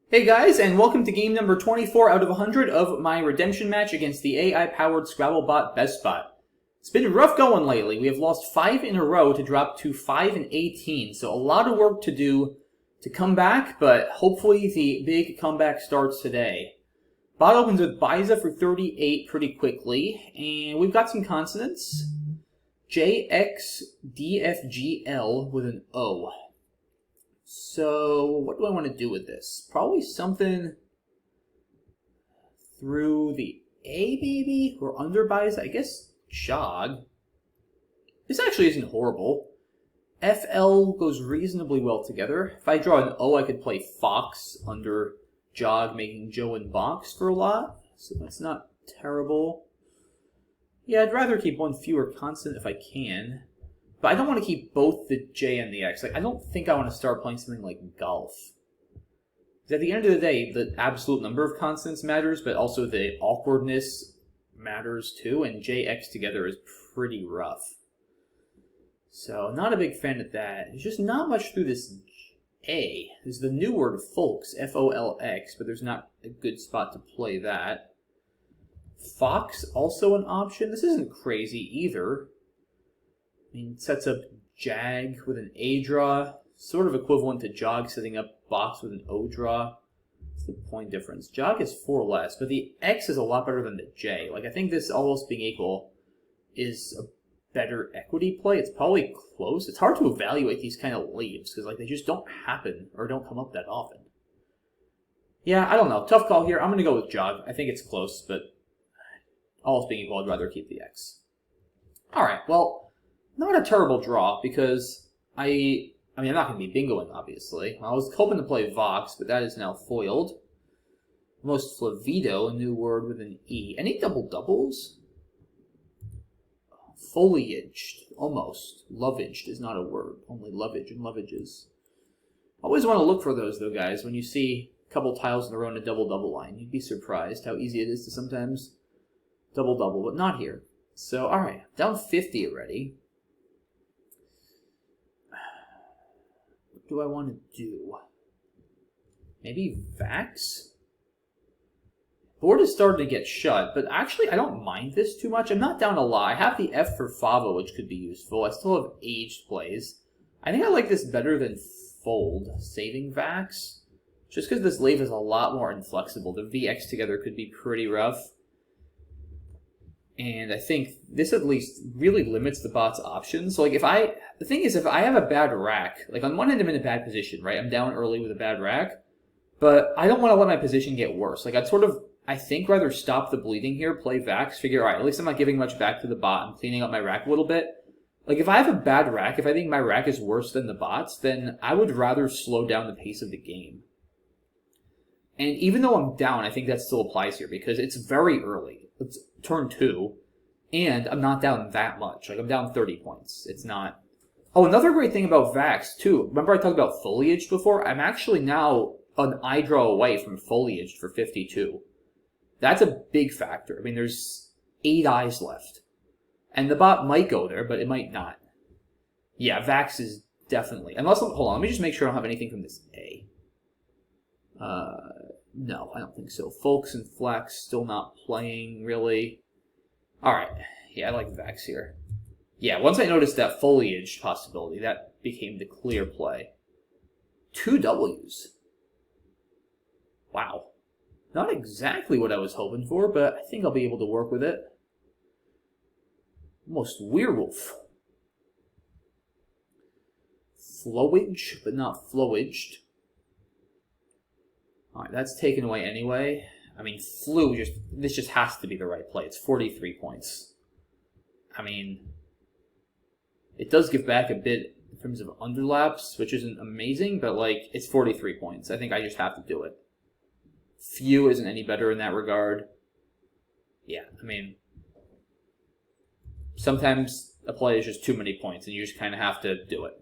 Hey guys, and welcome to game number 24 out of 100 of my redemption match against the AI-powered Scrabble bot BestBot. It's been rough going lately. We have lost 5 in a row to drop to 5 and 18, so a lot of work to do to come back, but hopefully the big comeback starts today. Bot opens with Biza for 38 pretty quickly, and we've got some consonants. JXDFGL with an O. So, what do I want to do with this? Probably something through the A, maybe? Or under Biza? I guess jog. This actually isn't horrible. FL goes reasonably well together. If I draw an O, I could play Fox under jog, making Joe and Box for a lot. So that's not terrible. Yeah, I'd rather keep one fewer consonant if I can. But I don't want to keep both the J and the X. Like, I don't think I want to start playing something like golf. Because at the end of the day, the absolute number of consonants matters, but also the awkwardness matters too, and JX together is pretty rough. So, not a big fan of that. There's just not much through this A. There's the new word folks, F-O-L-X, but there's not a good spot to play that. Fox, also an option. This isn't crazy either. I mean, it sets up Jag with an A draw, sort of equivalent to Jog setting up Box with an O draw. What's the point difference? Jog is 4 less, but the X is a lot better than the J. Like, I think this, all else being equal, is a better equity play. It's probably close. It's hard to evaluate these kind of leaves, because like they just don't happen, or don't come up that often. Yeah, I don't know. Tough call here. I'm going to go with Jog. I think it's close, but all else being equal, I'd rather keep the X. Alright, well, not a terrible draw, because I'm not going to be bingoing, obviously. I was hoping to play Vox, but that is now foiled. Most Flavido, a new word with an E. Any double doubles? Foliaged, almost. Lovaged is not a word, only lovage and lovages. Always want to look for those, though, guys. When you see a couple tiles in a row in a double-double line, you'd be surprised how easy it is to sometimes double-double, but not here. So, alright, down 50 already. What do I want to do? Maybe Vax? Board is starting to get shut, but actually I don't mind this too much. I'm not down a lot. I have the F for Favo, which could be useful. I still have aged plays. I think I like this better than Fold, saving Vax. Just because this leaf is a lot more inflexible. The VX together could be pretty rough. And I think this at least really limits the bot's options. So like the thing is, if I have a bad rack, like on one hand I'm in a bad position, right? I'm down early with a bad rack, but I don't want to let my position get worse. Like I'd sort of, I think, rather stop the bleeding here, play Vax, figure, alright, at least I'm not giving much back to the bot, I'm cleaning up my rack a little bit. Like if I have a bad rack, if I think my rack is worse than the bot's, then I would rather slow down the pace of the game. And even though I'm down, I think that still applies here, because it's very early. It's turn 2. And I'm not down that much. Like, I'm down 30 points. It's not... Oh, another great thing about Vax, too. Remember I talked about Foliaged before? I'm actually now an eye draw away from Foliaged for 52. That's a big factor. I mean, there's 8 eyes left. And the bot might go there, but it might not. Yeah, Vax is definitely... Unless... Hold on, let me just make sure I don't have anything from this A. No, I don't think so. Folks and Flex still not playing, really. Alright, yeah, I like Vax here. Yeah, once I noticed that foliage possibility, that became the clear play. 2 Ws. Wow. Not exactly what I was hoping for, but I think I'll be able to work with it. Almost werewolf. Flowage, but not flowaged. Alright, that's taken away anyway. I mean, this just has to be the right play. It's 43 points. I mean, it does give back a bit in terms of underlaps, which isn't amazing, but like, it's 43 points. I think I just have to do it. Few isn't any better in that regard. Yeah, I mean, sometimes a play is just too many points, and you just kind of have to do it.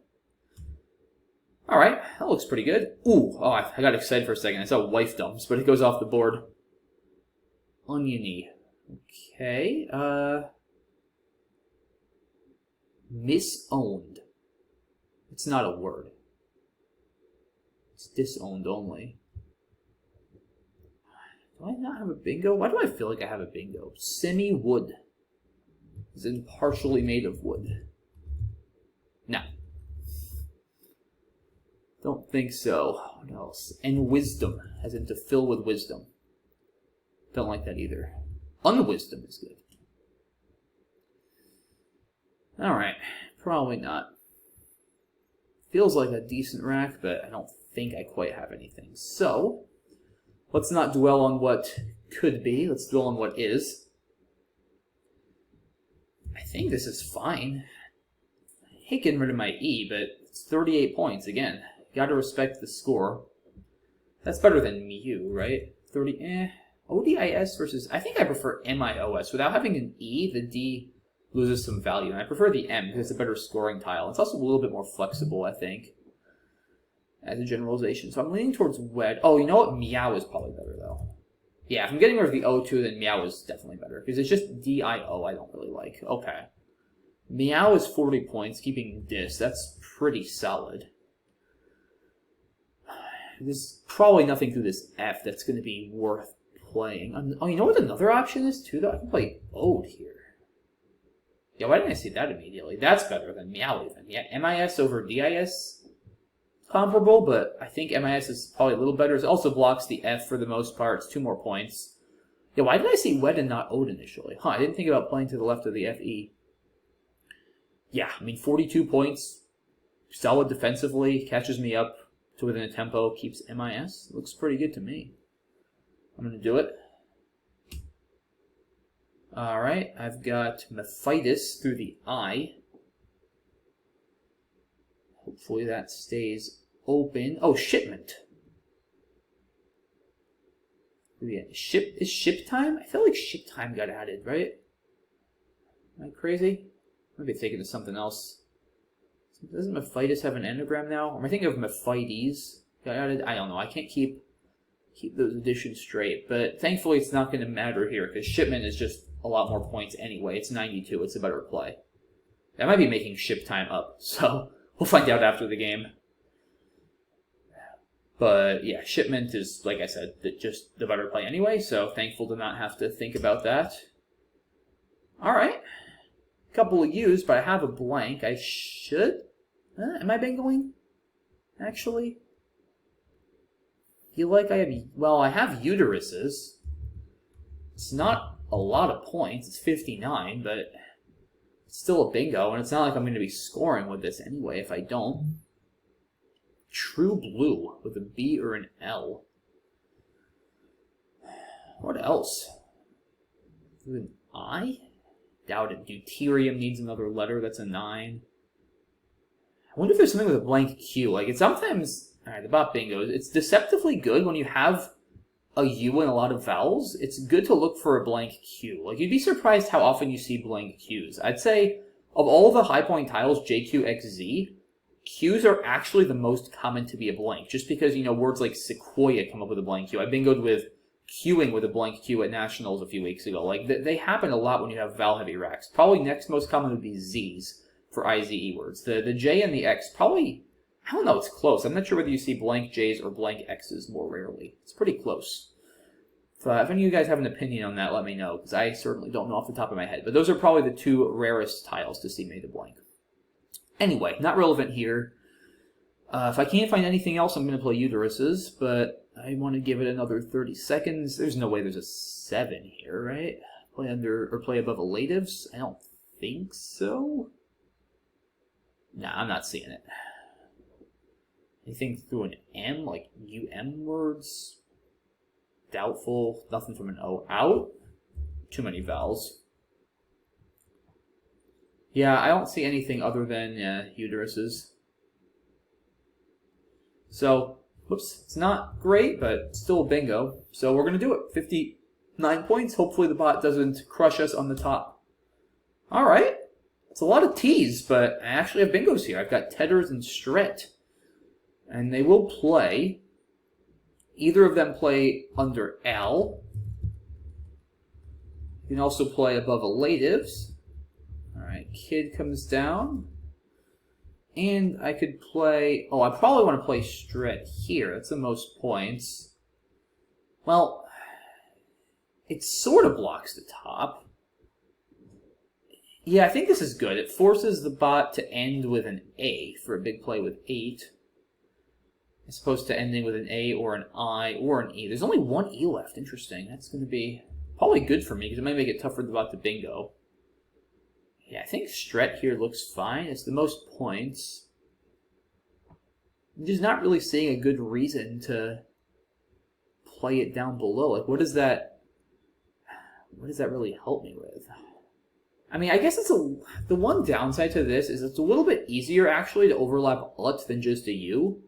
Alright, that looks pretty good. Ooh, oh, I got excited for a second. I saw wife dumps, but it goes off the board. Oniony. Okay, misowned. It's not a word. It's disowned only. Do I not have a bingo? Why do I feel like I have a bingo? Semi-wood. Is in partially made of wood. No. Don't think so. What else? And wisdom, as in to fill with wisdom. Don't like that either. Unwisdom is good. Alright, probably not. Feels like a decent rack, but I don't think I quite have anything. So, let's not dwell on what could be. Let's dwell on what is. I think this is fine. I hate getting rid of my E, but it's 38 points again. Gotta respect the score. That's better than Mew, right? 30, ODIS versus... I think I prefer MIOS. Without having an E, the D loses some value. And I prefer the M because it's a better scoring tile. It's also a little bit more flexible, I think, as a generalization. So I'm leaning towards Wed. Oh, you know what? Meow is probably better, though. Yeah, if I'm getting rid of the O2, then Meow is definitely better. Because it's just D-I-O I don't really like. Okay. Meow is 40 points, keeping Dis. That's pretty solid. There's probably nothing through this F that's going to be worth playing. Oh, you know what another option is, too, though? I can play Ode here. Yeah, why didn't I see that immediately? That's better than Meow, even. Yeah, MIS over DIS, comparable, but I think MIS is probably a little better. It also blocks the F for the most part. It's 2 more points. Yeah, why did I see Wed and not Ode initially? Huh, I didn't think about playing to the left of the FE. Yeah, I mean, 42 points, solid defensively, catches me up to within a tempo, keeps MIS. Looks pretty good to me. I'm going to do it. Alright, I've got Mephitis through the I. Hopefully that stays open. Oh, Shipment. Is ship time? I feel like ship time got added, right? Am I crazy? Maybe thinking of something else. Doesn't Mephitis have an anagram now? Or am I thinking of Mephites got added? I don't know. I can't keep those additions straight. But thankfully it's not going to matter here because Shipment is just a lot more points anyway. It's 92. It's a better play. I might be making ship time up, so we'll find out after the game. But yeah, Shipment is, like I said, just the better play anyway, so thankful to not have to think about that. Alright. Couple of U's, but I have a blank. I should... am I bingoing? Actually? Feel like I have... Well, I have uteruses. It's not a lot of points. It's 59, but it's still a bingo, and it's not like I'm going to be scoring with this anyway if I don't. True Blue with a B or an L. What else? With an I? Doubt it. Deuterium needs another letter. That's a 9. I wonder if there's something with a blank Q. Like, it's sometimes... Alright, the bot bingo. It's deceptively good when you have a U and a lot of vowels. It's good to look for a blank Q. Like, you'd be surprised how often you see blank Qs. I'd say, of all the high point tiles, JQXZ, Qs are actually the most common to be a blank. Just because, you know, words like sequoia come up with a blank Q. I bingoed with queuing with a blank Q at Nationals a few weeks ago. Like, they happen a lot when you have vowel-heavy racks. Probably next most common would be Zs for IZE words. The J and the X probably... I don't know, it's close. I'm not sure whether you see blank J's or blank X's more rarely. It's pretty close. If any of you guys have an opinion on that, let me know, because I certainly don't know off the top of my head. But those are probably the 2 rarest tiles to see made a blank. Anyway, not relevant here. If I can't find anything else, I'm going to play uteruses, but I want to give it another 30 seconds. There's no way there's a 7 here, right? Play under or play above elatives? I don't think so. Nah, I'm not seeing it. Anything through an M, like UM words? Doubtful. Nothing from an O. Out? Too many vowels. Yeah, I don't see anything other than uteruses. So, whoops, it's not great, but still a bingo. So we're going to do it. 59 points. Hopefully the bot doesn't crush us on the top. All right. It's a lot of T's, but I actually have bingos here. I've got Tedders and Stret. And they will play. Either of them play under L. You can also play above elatives. Alright, Kid comes down. And I could play... Oh, I probably want to play Stret here. That's the most points. Well, it sort of blocks the top. Yeah, I think this is good. It forces the bot to end with an A for a big play with 8. As opposed to ending with an A or an I or an E. There's only one E left. Interesting. That's going to be probably good for me because it might make it tougher for the bot to bingo. Yeah, I think Stret here looks fine. It's the most points. I'm just not really seeing a good reason to play it down below. Like, what does that really help me with? I mean, I guess the one downside to this is it's a little bit easier, actually, to overlap UT than just a U.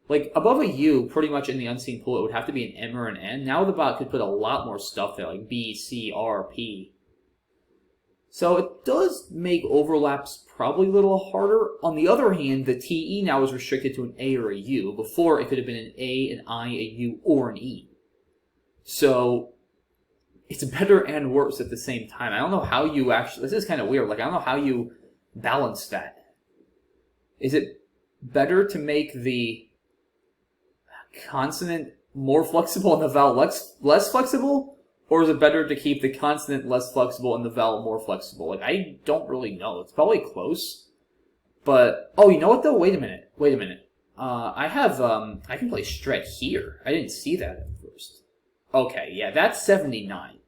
Like, above a U, pretty much in the unseen pool, it would have to be an M or an N. Now the bot could put a lot more stuff there, like B, C, R, P. So it does make overlaps probably a little harder. On the other hand, the TE now is restricted to an A or a U. Before, it could have been an A, an I, a U, or an E. So it's better and worse at the same time. I don't know how you actually... This is kind of weird. Like, I don't know how you balance that. Is it better to make the consonant more flexible and the vowel less flexible? Or is it better to keep the consonant less flexible and the vowel more flexible? Like, I don't really know. It's probably close. But, oh, you know what, though? Wait a minute. I can play Stret here. I didn't see that at first. Okay, yeah, that's 79.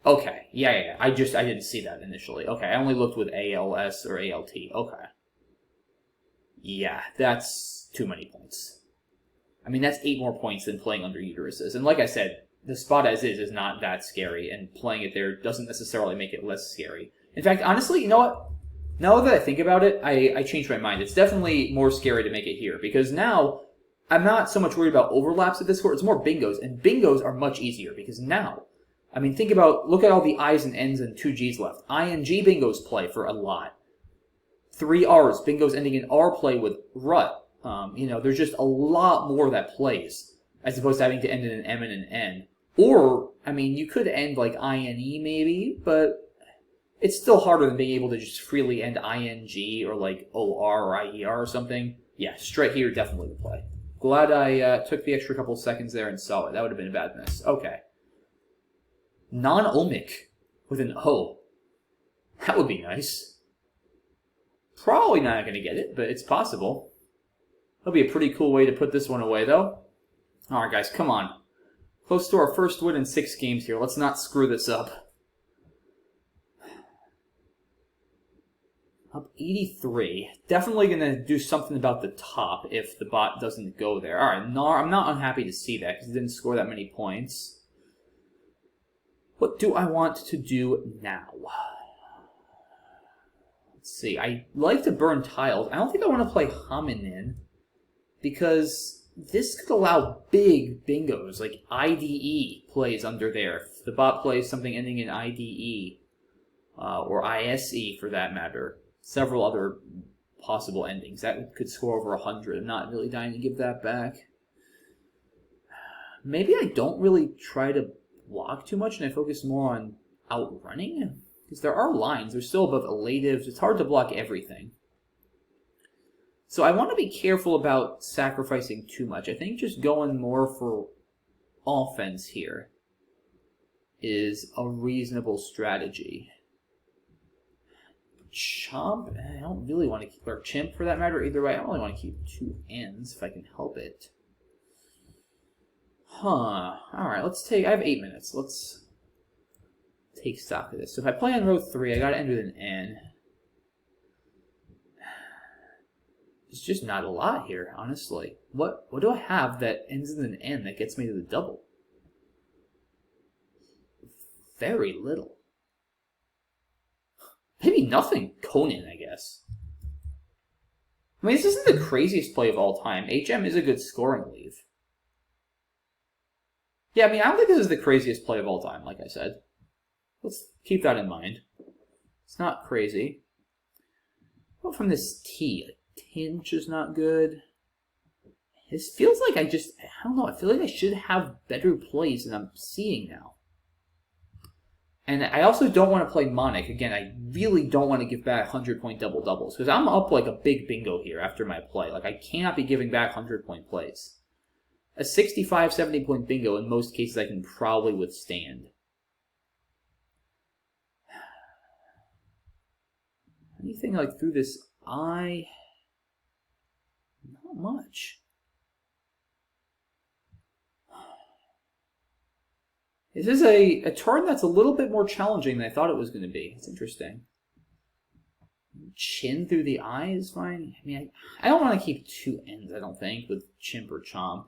Okay, yeah. I didn't see that initially. Okay, I only looked with ALS or ALT. Okay. Yeah, that's too many points. I mean, that's 8 more points than playing under uteruses. And like I said, the spot as is not that scary, and playing it there doesn't necessarily make it less scary. In fact, honestly, you know what? Now that I think about it, I changed my mind. It's definitely more scary to make it here, because now I'm not so much worried about overlaps at this court. It's more bingos, and bingos are much easier, because now, I mean, look at all the I's and N's and 2 G's left. ING bingos play for a lot. 3 R's, bingos ending in R play with rut. There's just a lot more that plays, as opposed to having to end in an M and an N. Or, I mean, you could end like INE maybe, but it's still harder than being able to just freely end ING or like OR or IER or something. Yeah, Stret here definitely would play. Glad I took the extra couple seconds there and saw it. That would have been a bad miss. Okay. Non-omic with an O. That would be nice. Probably not going to get it, but it's possible. That'll be a pretty cool way to put this one away, though. Alright, guys, come on. Close to our first win in 6 games here. Let's not screw this up. Up 83. Definitely going to do something about the top if the bot doesn't go there. Alright, I'm not unhappy to see that because it didn't score that many points. What do I want to do now? Let's see. I like to burn tiles. I don't think I want to play hominin because this could allow big bingos, like IDE plays under there. If the bot plays something ending in IDE, or ISE for that matter. Several other possible endings. That could score over 100. I'm not really dying to give that back. Maybe I don't really try to block too much and I focus more on outrunning? Because there are lines. They're still above elatives. It's hard to block everything. So I want to be careful about sacrificing too much. I think just going more for offense here is a reasonable strategy. Chomp, I don't really want to keep, or Chimp for that matter, either way, I don't really want to keep 2 N's if I can help it. Huh, alright, I have 8 minutes. Let's take stock of this. So if I play on row 3, I gotta end with an N. It's just not a lot here, honestly. What do I have that ends in an N that gets me to the double? Very little. Maybe nothing. Conan, I guess. I mean, this isn't the craziest play of all time. HM is a good scoring leave. Yeah, I mean, I don't think this is the craziest play of all time, like I said. Let's keep that in mind. It's not crazy. Well, from this T, a tinge is not good. This feels like I don't know, I feel like I should have better plays than I'm seeing now. And I also don't want to play Monic. Again, I really don't want to give back 100-point double-doubles, because I'm up like a big bingo here after my play. Like, I cannot be giving back 100-point plays. A 65, 70-point bingo, in most cases, I can probably withstand. Anything like through this eye? Not much. This is a turn that's a little bit more challenging than I thought it was going to be. It's interesting. Chin through the eye is fine. I mean, I don't want to keep two ends, I don't think, with chimp or chomp.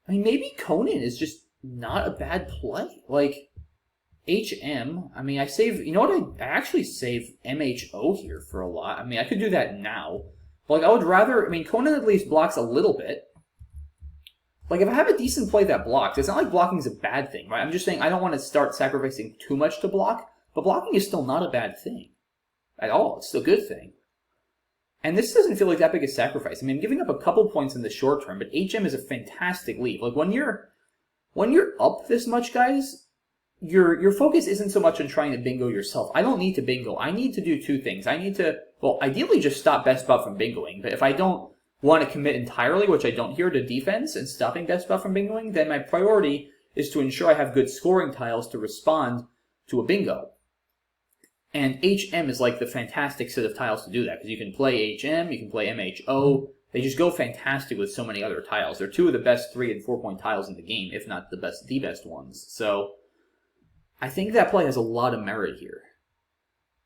I mean, maybe Conan is just not a bad play. Like, HM, I mean, I save, you know what, I actually save MHO here for a lot. I mean, I could do that now. But, like, I would rather, I mean, Conan at least blocks a little bit. Like, if I have a decent play that blocks, it's not like blocking is a bad thing, right? I'm just saying I don't want to start sacrificing too much to block, but blocking is still not a bad thing. At all. It's still a good thing. And this doesn't feel like that big a sacrifice. I mean, I'm giving up a couple points in the short term, but HM is a fantastic lead. Like, when you're up this much, guys, your focus isn't so much on trying to bingo yourself. I don't need to bingo. I need to do two things. I need to, well, ideally just stop BestBot from bingoing, but if I don't want to commit entirely, which I don't here, to defense and stopping BestBot from bingoing, then my priority is to ensure I have good scoring tiles to respond to a bingo. And HM is like the fantastic set of tiles to do that, because you can play HM, you can play MHO. They just go fantastic with so many other tiles. They're two of the best 3 and 4 point tiles in the game, if not the best ones. So I think that play has a lot of merit here.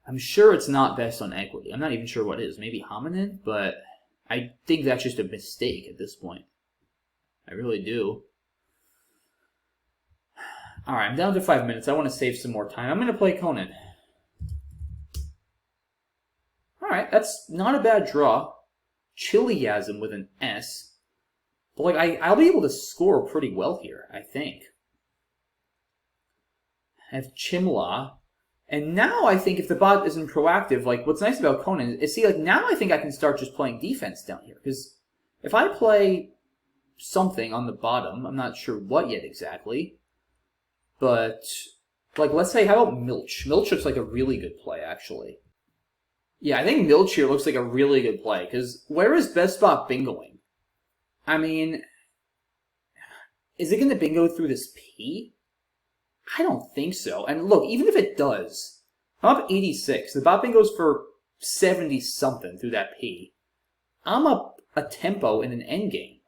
I'm sure it's not best on equity. I'm not even sure what it is. Maybe hominin, but I think that's just a mistake at this point. I really do. Alright, I'm down to 5 minutes. I want to save some more time. I'm going to play Conan. Alright, that's not a bad draw. Chiliasm with an S. But, like, I'll be able to score pretty well here, I think. I have Chimla. And now I think if the bot isn't proactive, like, what's nice about Conan is, see, like, now I think I can start just playing defense down here. Because if I play something on the bottom, I'm not sure what yet exactly, but, like, let's say, how about Milch? Milch looks like a really good play, actually. Yeah, I think Milch here looks like a really good play, because where is BestBot bingoing? I mean, is it going to bingo through this P? I don't think so. And look, even if it does, I'm up 86. The bot bingoes for 70-something through that P. I'm up a tempo in an endgame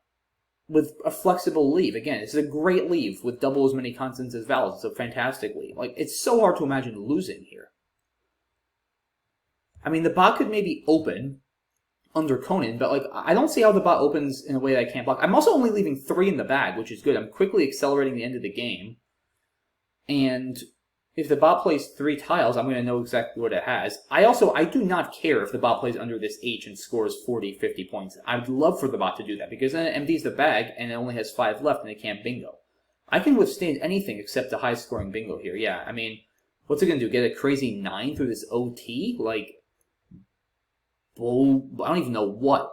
with a flexible leave. Again, it's a great leave with double as many constants as vowels. It's a fantastic leave. Like, it's so hard to imagine losing here. I mean, the bot could maybe open under Conan, but, like, I don't see how the bot opens in a way that I can't block. I'm also only leaving 3 in the bag, which is good. I'm quickly accelerating the end of the game. And if the bot plays 3 tiles, I'm going to know exactly what it has. I do not care if the bot plays under this H and scores 40, 50 points. I'd love for the bot to do that, because then it empties the bag, and it only has 5 left, and it can't bingo. I can withstand anything except a high-scoring bingo here. Yeah, I mean, what's it going to do? Get a crazy 9 through this OT? Like, I don't even know what.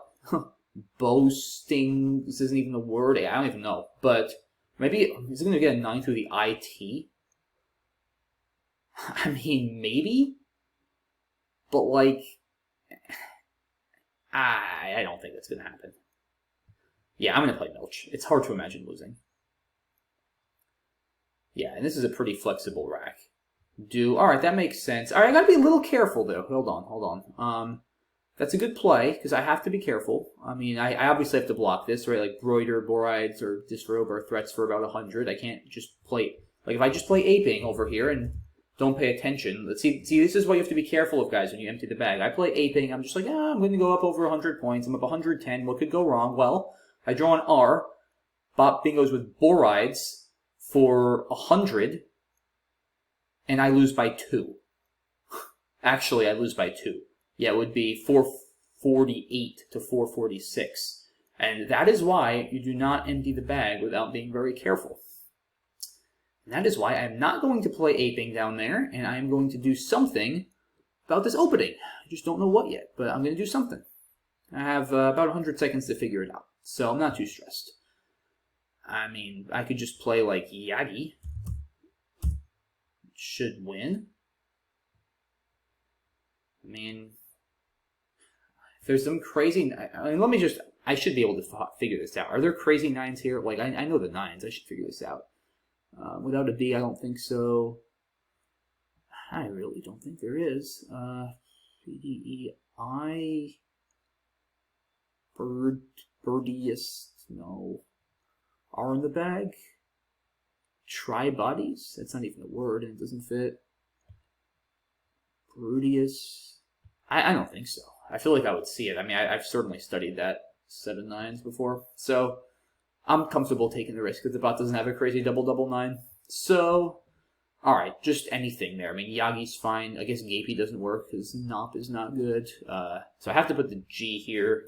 Boasting, this isn't even a word. I don't even know. But maybe, is it going to get a 9 through the IT? I mean, maybe? But, like, I don't think that's going to happen. Yeah, I'm going to play Milch. It's hard to imagine losing. Yeah, and this is a pretty flexible rack. Alright, that makes sense. Alright, I gotta be a little careful, though. Hold on. That's a good play, because I have to be careful. I mean, I obviously have to block this, right? Like, Broider, Borides, or Disrobe are threats for about 100. I can't just play... Like, if I just play Aping over here and don't pay attention... Let's see, this is what you have to be careful of, guys, when you empty the bag. I play Aping, I'm just like, I'm going to go up over 100 points. I'm up 110. What could go wrong? Well, I draw an R. Bot bingos with Borides for 100. And I lose by 2. Actually, I lose by 2. Yeah, it would be 448 to 446. And that is why you do not empty the bag without being very careful. And that is why I'm not going to play Aping down there, and I'm going to do something about this opening. I just don't know what yet, but I'm going to do something. I have about 100 seconds to figure it out, so I'm not too stressed. I mean, I could just play like Yagi. Should win. I mean, if there's some crazy... I mean, I should be able to figure this out. Are there crazy 9s here? Like, I know the 9s. I should figure this out. Without a B, I don't think so. I really don't think there is. BDEI. Birdiest. No. R in the bag. Tri-bodies? That's not even a word and it doesn't fit. Brudius. I don't think so. I feel like I would see it. I mean, I've certainly studied that set of 9s before. So I'm comfortable taking the risk because the bot doesn't have a crazy double 9. So, alright, just anything there. I mean, Yagi's fine. I guess Gapey doesn't work because Nop is not good. So I have to put the G here.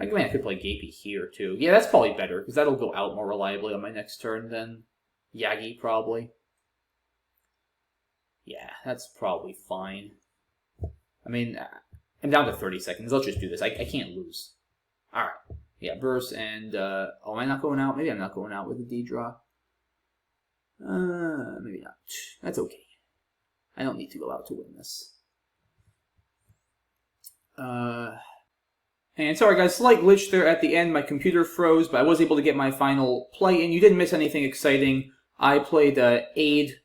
I mean, I could play Gapey here, too. Yeah, that's probably better because that'll go out more reliably on my next turn than Yagi, probably. Yeah, that's probably fine. I mean, I'm down to 30 seconds. Let's just do this. I can't lose. Alright. Yeah, burst and, oh, am I not going out? Maybe I'm not going out with a D draw. Maybe not. That's okay. I don't need to go out to win this. And sorry guys, slight glitch there at the end. My computer froze, but I was able to get my final play in. You didn't miss anything exciting. I played Aid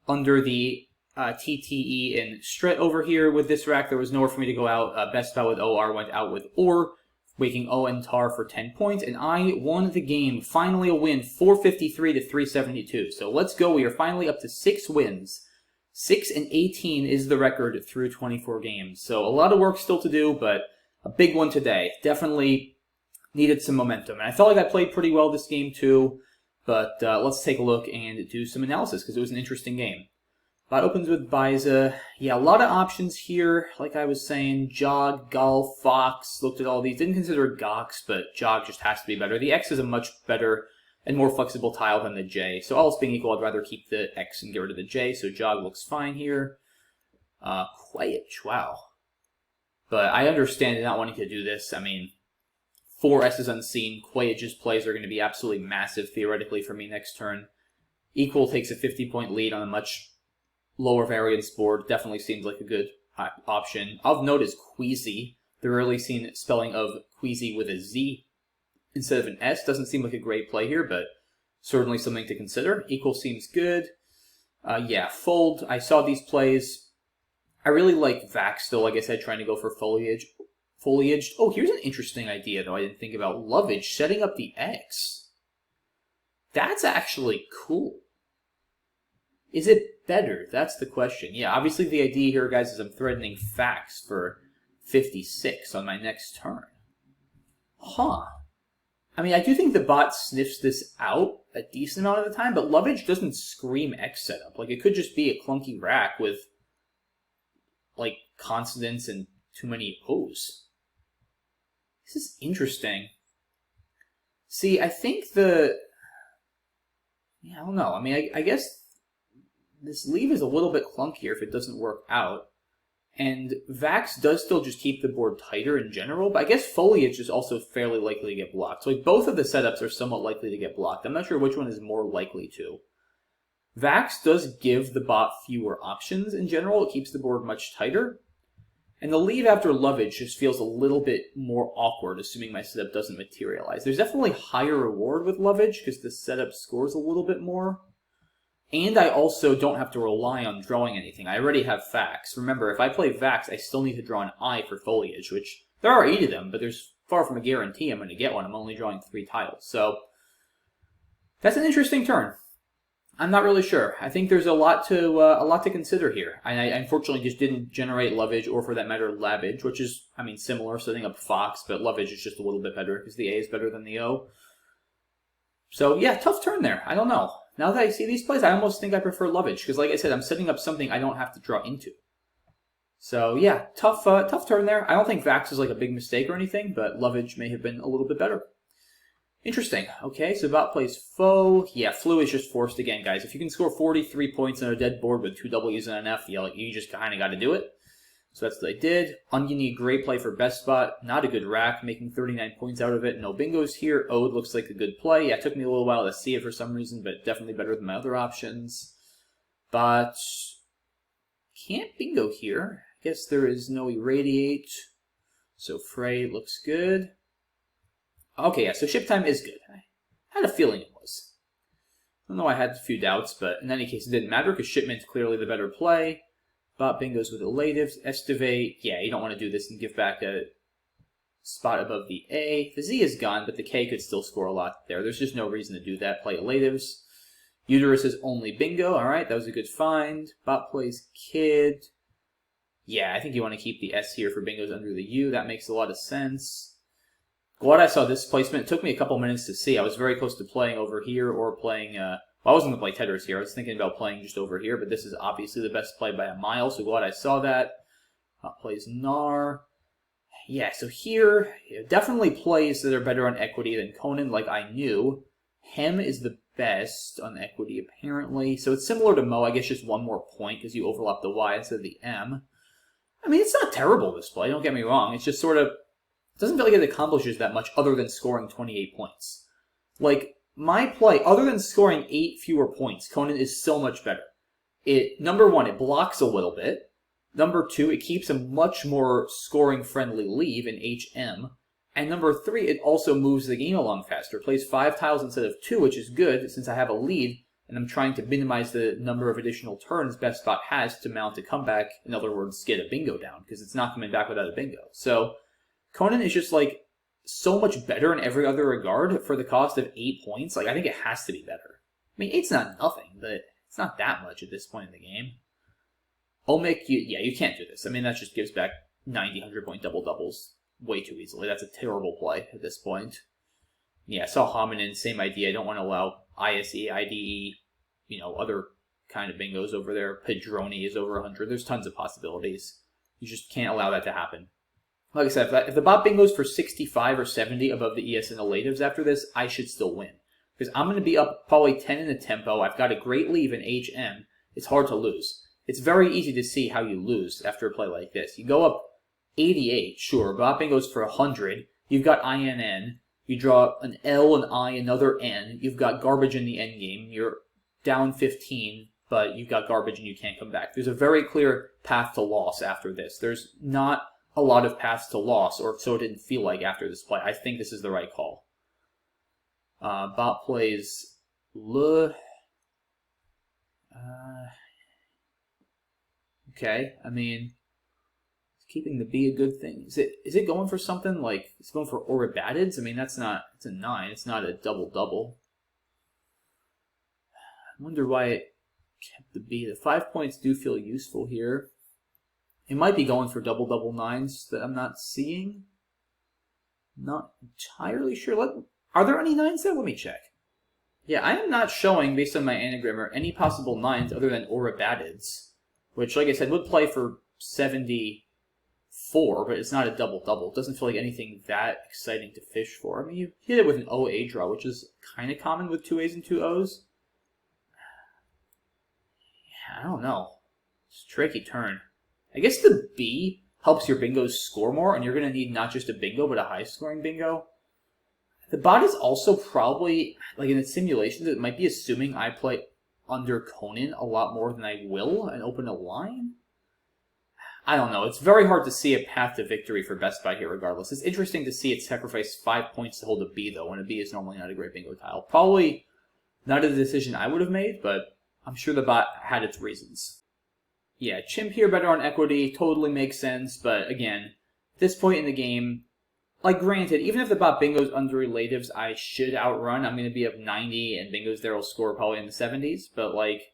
under the TTE and Stret over here with this rack. There was nowhere for me to go out. BestBot with OR went out with OR, waking O and Tar for 10 points, and I won the game. Finally a win, 453 to 372. So let's go. We are finally up to 6 wins. 6-18 is the record through 24 games. So a lot of work still to do, but a big one today. Definitely needed some momentum. And I felt like I played pretty well this game too, but let's take a look and do some analysis because it was an interesting game. Bot opens with Biza. Yeah, a lot of options here. Like I was saying, Jog, Gull, Fox. Looked at all these. Didn't consider Gox, but Jog just has to be better. The X is a much better and more flexible tile than the J. So all else being equal, I'd rather keep the X and get rid of the J. So Jog looks fine here. Quiet, wow. But I understand not wanting to do this. I mean, 4 S's unseen. Quayage's plays are going to be absolutely massive, theoretically, for me next turn. Equal takes a 50-point lead on a much lower variance board. Definitely seems like a good option. Of note is Queasy. The rarely seen spelling of Queasy with a Z instead of an S. Doesn't seem like a great play here, but certainly something to consider. Equal seems good. Yeah, Fold. I saw these plays. I really like Vax still, like I said, trying to go for foliage. Oh, here's an interesting idea, though, I didn't think about. Lovage, setting up the X. That's actually cool. Is it better? That's the question. Yeah, obviously the idea here, guys, is I'm threatening Vax for 56 on my next turn. Huh. I mean, I do think the bot sniffs this out a decent amount of the time, but Lovage doesn't scream X setup. Like, it could just be a clunky rack with like consonants and too many O's. This is interesting. See, I think yeah, I don't know. I mean, I guess this leave is a little bit clunkier if it doesn't work out. And Vax does still just keep the board tighter in general, but I guess Foliage is also fairly likely to get blocked. So like both of the setups are somewhat likely to get blocked. I'm not sure which one is more likely to. Vax does give the bot fewer options in general. It keeps the board much tighter. And the lead after Lovage just feels a little bit more awkward, assuming my setup doesn't materialize. There's definitely higher reward with Lovage, because the setup scores a little bit more. And I also don't have to rely on drawing anything. I already have Vax. Remember, if I play Vax, I still need to draw an I for Foliage, which there are 8 of them, but there's far from a guarantee I'm going to get one. I'm only drawing 3 tiles. So that's an interesting turn. I'm not really sure. I think there's a lot to consider here. I unfortunately just didn't generate Lovage, or for that matter, Lavage, which is, I mean, similar, setting up Fox, but Lovage is just a little bit better because the A is better than the O. So yeah, tough turn there. I don't know. Now that I see these plays, I almost think I prefer Lovage, because like I said, I'm setting up something I don't have to draw into. So yeah, tough turn there. I don't think Vax is like a big mistake or anything, but Lovage may have been a little bit better. Interesting. Okay, so bot plays Foe. Yeah, Flu is just forced again, guys. If you can score 43 points on a dead board with 2 W's and an F, you just kind of got to do it. So that's what I did. Oniony, great play for BestBot. Not a good rack, making 39 points out of it. No bingos here. Ode looks like a good play. Yeah, it took me a little while to see it for some reason, but definitely better than my other options. But can't bingo here. I guess there is no Irradiate. So Frey looks good. Okay, yeah, so ship time is good. I had a feeling it was. I don't know, I had a few doubts, but in any case, it didn't matter because shipment's clearly the better play. Bot bingos with elatives. Estivate, yeah, you don't want to do this and give back a spot above the A. The Z is gone, but the K could still score a lot there. There's just no reason to do that. Play elatives. Uterus is only bingo. All right, that was a good find. Bot plays kid. Yeah, I think you want to keep the S here for bingos under the U. That makes a lot of sense. Glad I saw this placement. It took me a couple minutes to see. I was very close to playing over here or playing... well, I wasn't going to play Tetris here. I was thinking about playing just over here, but this is obviously the best play by a mile, so glad I saw that. Bot plays Nar. Yeah, so here, definitely plays that are better on equity than Conan, like I knew. Hem is the best on equity, apparently. So it's similar to Mo, I guess just one more point, because you overlap the Y instead of the M. I mean, it's not terrible, this play, don't get me wrong. It's just sort of... It doesn't feel like it accomplishes that much other than scoring 28 points. Like, my play, other than scoring 8 fewer points, Conan is so much better. Number one, it blocks a little bit. Number two, it keeps a much more scoring-friendly leave in HM. And number three, it also moves the game along faster. It plays 5 tiles instead of 2, which is good since I have a lead, and I'm trying to minimize the number of additional turns BestBot has to mount a comeback. In other words, get a bingo down, because it's not coming back without a bingo. So, Conan is just, like, so much better in every other regard for the cost of 8 points. Like, I think it has to be better. I mean, 8's not nothing, but it's not that much at this point in the game. Omic, you can't do this. I mean, that just gives back 90, 100-point double-doubles way too easily. That's a terrible play at this point. Yeah, saw Hominin, same idea. I don't want to allow ISE, IDE, other kind of bingos over there. Padroni is over 100. There's tons of possibilities. You just can't allow that to happen. Like I said, if the bot bingos for 65 or 70 above the ES and elatives after this, I should still win. Because I'm going to be up probably 10 in the tempo. I've got a great leave in HM. It's hard to lose. It's very easy to see how you lose after a play like this. You go up 88, sure, bot bingos for 100. You've got INN. You draw an L, an I, another N. You've got garbage in the endgame. You're down 15, but you've got garbage and you can't come back. There's a very clear path to loss after this. There's not a lot of paths to loss, or so it didn't feel like after this play. I think this is the right call. Bot plays Le. Okay, I mean, keeping the B a good thing. Is it going for something like, it's going for Oribatids? I mean, it's a 9. It's not a double-double. I wonder why it kept the B. The 5 points do feel useful here. It might be going for double-double 9s that I'm not seeing. Not entirely sure. Are there any 9s there? Let me check. Yeah, I am not showing, based on my anagrammer, any possible 9s other than Oribatids. Which, like I said, would play for 74, but it's not a double-double. It doesn't feel like anything that exciting to fish for. I mean, you hit it with an OA draw, which is kind of common with 2 A's and 2 O's. Yeah, I don't know. It's a tricky turn. I guess the B helps your bingos score more, and you're going to need not just a bingo, but a high-scoring bingo. The bot is also probably, like in its simulations, it might be assuming I play under Conan a lot more than I will and open a line? I don't know. It's very hard to see a path to victory for BestBot here regardless. It's interesting to see it sacrifice 5 points to hold a B, though, when a B is normally not a great bingo tile. Probably not a decision I would have made, but I'm sure the bot had its reasons. Yeah, Chimp here better on equity, totally makes sense, but again, at this point in the game, like, granted, even if the bot bingos under relatives, I should outrun. I'm going to be up 90, and bingos there will score probably in the 70s. But, like,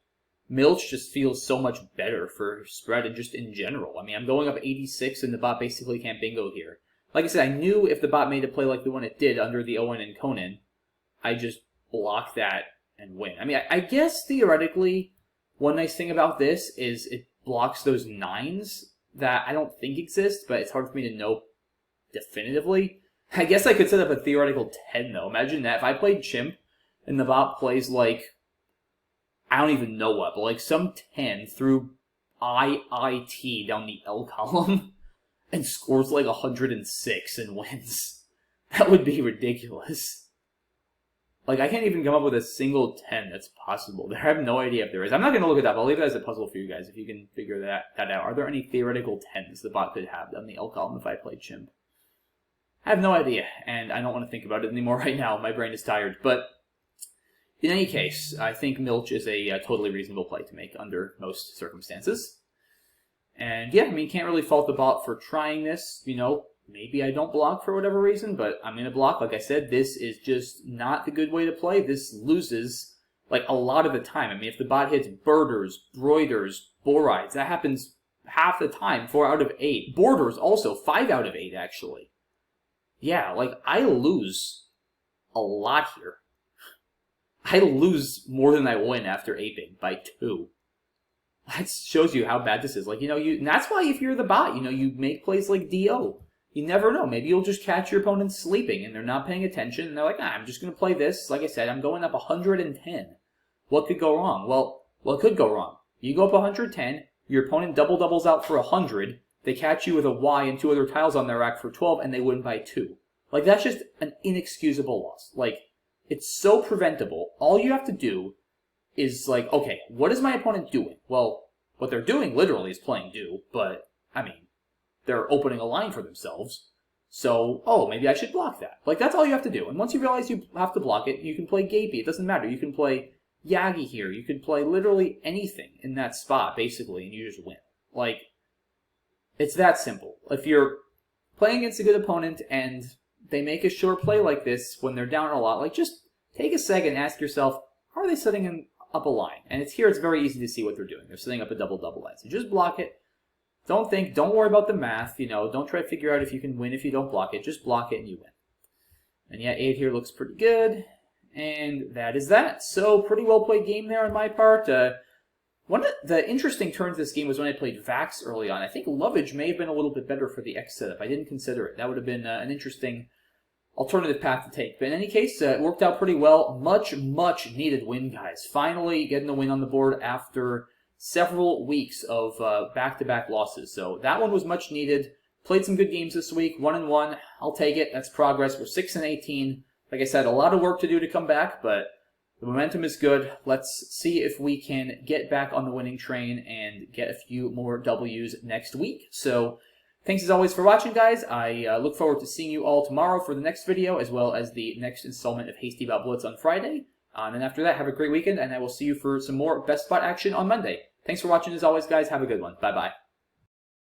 Milch just feels so much better for spread and just in general. I mean, I'm going up 86, and the bot basically can't bingo here. Like I said, I knew if the bot made a play like the one it did under the ON and Conan, I just block that and win. I mean, I guess, theoretically, one nice thing about this is it blocks those 9s that I don't think exist, but it's hard for me to know definitively. I guess I could set up a theoretical 10, though. Imagine that. If I played Chimp, and the bot plays, like, I don't even know what, but, like, some 10 through IIT down the L column, and scores, like, 106 and wins. That would be ridiculous. Like, I can't even come up with a single 10 that's possible. I have no idea if there is. I'm not going to look it up. I'll leave it as a puzzle for you guys, if you can figure that out. Are there any theoretical 10s the bot could have down the L column if I played Chimp? I have no idea, and I don't want to think about it anymore right now. My brain is tired. But in any case, I think Milch is a totally reasonable play to make under most circumstances. And yeah, I mean, can't really fault the bot for trying this. You know, maybe I don't block for whatever reason, but I'm going to block. Like I said, this is just not the good way to play. This loses, like, a lot of the time. I mean, if the bot hits birders, broiders, borides, that happens half the time, 4 out of 8. Borders also, 5 out of 8, actually. Yeah, like, I lose a lot here. I lose more than I win after aping by 2. That shows you how bad this is. Like, you know, and that's why if you're the bot, you know, you make plays like DO. You never know. Maybe you'll just catch your opponent sleeping and they're not paying attention and they're like, I'm just going to play this. Like I said, I'm going up 110. What could go wrong? Well, what could go wrong? You go up 110, your opponent doubles out for 100, they catch you with a Y and 2 other tiles on their rack for 12, and they win by 2. Like, that's just an inexcusable loss. Like, it's so preventable. All you have to do is like, okay, what is my opponent doing? Well, what they're doing literally is playing do, but, I mean, they're opening a line for themselves. So, oh, maybe I should block that. Like, that's all you have to do. And once you realize you have to block it, you can play Gapey. It doesn't matter. You can play Yagi here. You can play literally anything in that spot, basically, and you just win. Like, it's that simple. If you're playing against a good opponent and they make a short play like this when they're down a lot, like, just take a second and ask yourself, how are they setting up a line? And it's very easy to see what they're doing. They're setting up a double line. So just block it. Don't worry about the math, you know, don't try to figure out if you can win if you don't block it. Just block it and you win. And yeah, 8 here looks pretty good. And that is that. So, pretty well played game there on my part. One of the interesting turns this game was when I played Vax early on. I think Lovage may have been a little bit better for the X setup. I didn't consider it. That would have been an interesting alternative path to take. But in any case, it worked out pretty well. Much needed win, guys. Finally getting the win on the board after several weeks of back-to-back losses. So that one was much needed. Played some good games this week. 1-1. I'll take it. That's progress. We're 6-18. Like I said, a lot of work to do to come back, but the momentum is good. Let's see if we can get back on the winning train and get a few more W's next week. So thanks as always for watching, guys. I look forward to seeing you all tomorrow for the next video, as well as the next installment of Hasty About Blitz on Friday. And then after that, have a great weekend, and I will see you for some more BestBot action on Monday. Thanks for watching as always, guys. Have a good one. Bye-bye.